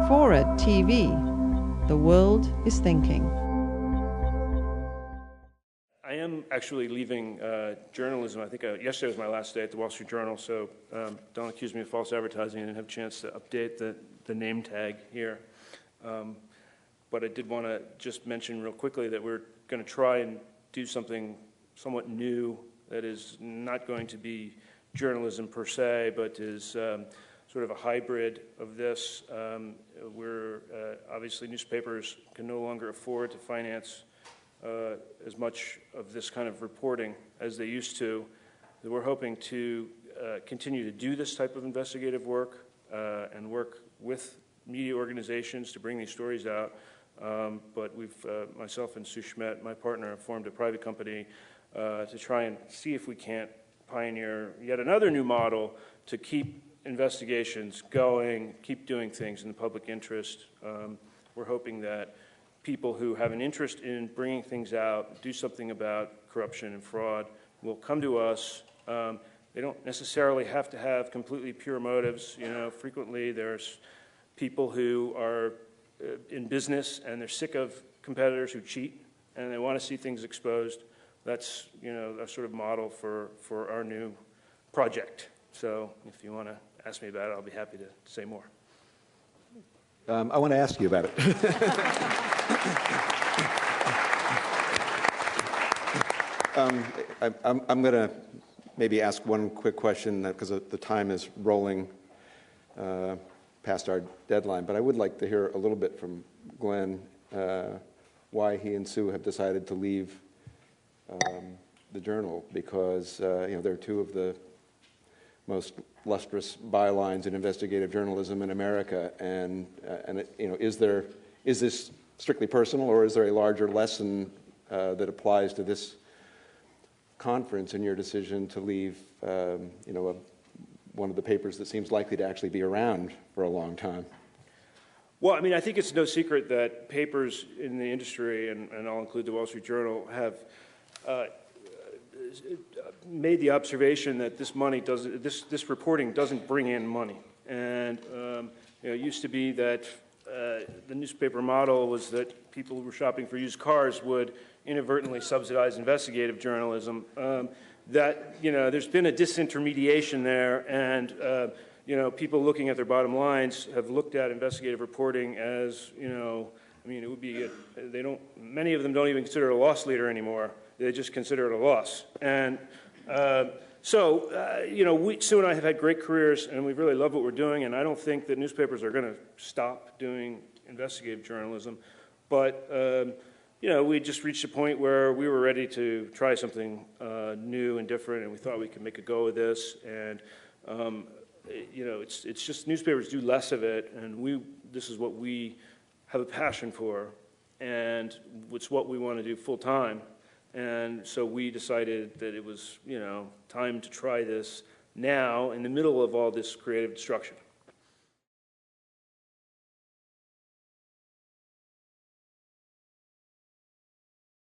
Forward TV. The world is thinking. I am actually leaving journalism. I think yesterday was my last day at the Wall Street Journal, so don't accuse me of false advertising. I didn't have a chance to update the name tag here. But I did want to just mention real quickly that we're going to try and do something somewhat new that is not going to be journalism per se, but is sort of a hybrid of this. Obviously newspapers can no longer afford to finance as much of this kind of reporting as they used to. We're hoping to continue to do this type of investigative work and work with media organizations to bring these stories out. But myself and Sue Schmidt, my partner, have formed a private company to try and see if we can't pioneer yet another new model to keep investigations going, keep doing things in the public interest. We're hoping that people who have an interest in bringing things out, do something about corruption and fraud, will come to us. They don't necessarily have to have completely pure motives. You know, frequently there's people who are in business and they're sick of competitors who cheat and they want to see things exposed. That's, you know, a sort of model for our new project. So if you want to ask me about it, I'll be happy to say more. I want to ask you about it. I'm going to maybe ask one quick question because the time is rolling past our deadline, but I would like to hear a little bit from Glenn why he and Sue have decided to leave the Journal, because you know, they're two of the most lustrous bylines in investigative journalism in America, and you know, is this strictly personal, or is there a larger lesson that applies to this conference in your decision to leave, you know, one of the papers that seems likely to actually be around for a long time? Well, I mean, I think it's no secret that papers in the industry, and I'll include the Wall Street Journal, have made the observation that this reporting doesn't bring in money. And you know, it used to be that the newspaper model was that people who were shopping for used cars would inadvertently subsidize investigative journalism. That, you know, there's been a disintermediation there, and you know, people looking at their bottom lines have looked at investigative reporting as, you know, I mean, it would be many of them don't even consider it a loss leader anymore. They just consider it a loss. And you know, Sue and I have had great careers, and we really love what we're doing, and I don't think that newspapers are going to stop doing investigative journalism. But you know, we just reached a point where we were ready to try something new and different, and we thought we could make a go of this. And you know, it's just newspapers do less of it, and this is what we have a passion for, and it's what we want to do full time. And so we decided that it was, you know, time to try this now in the middle of all this creative destruction.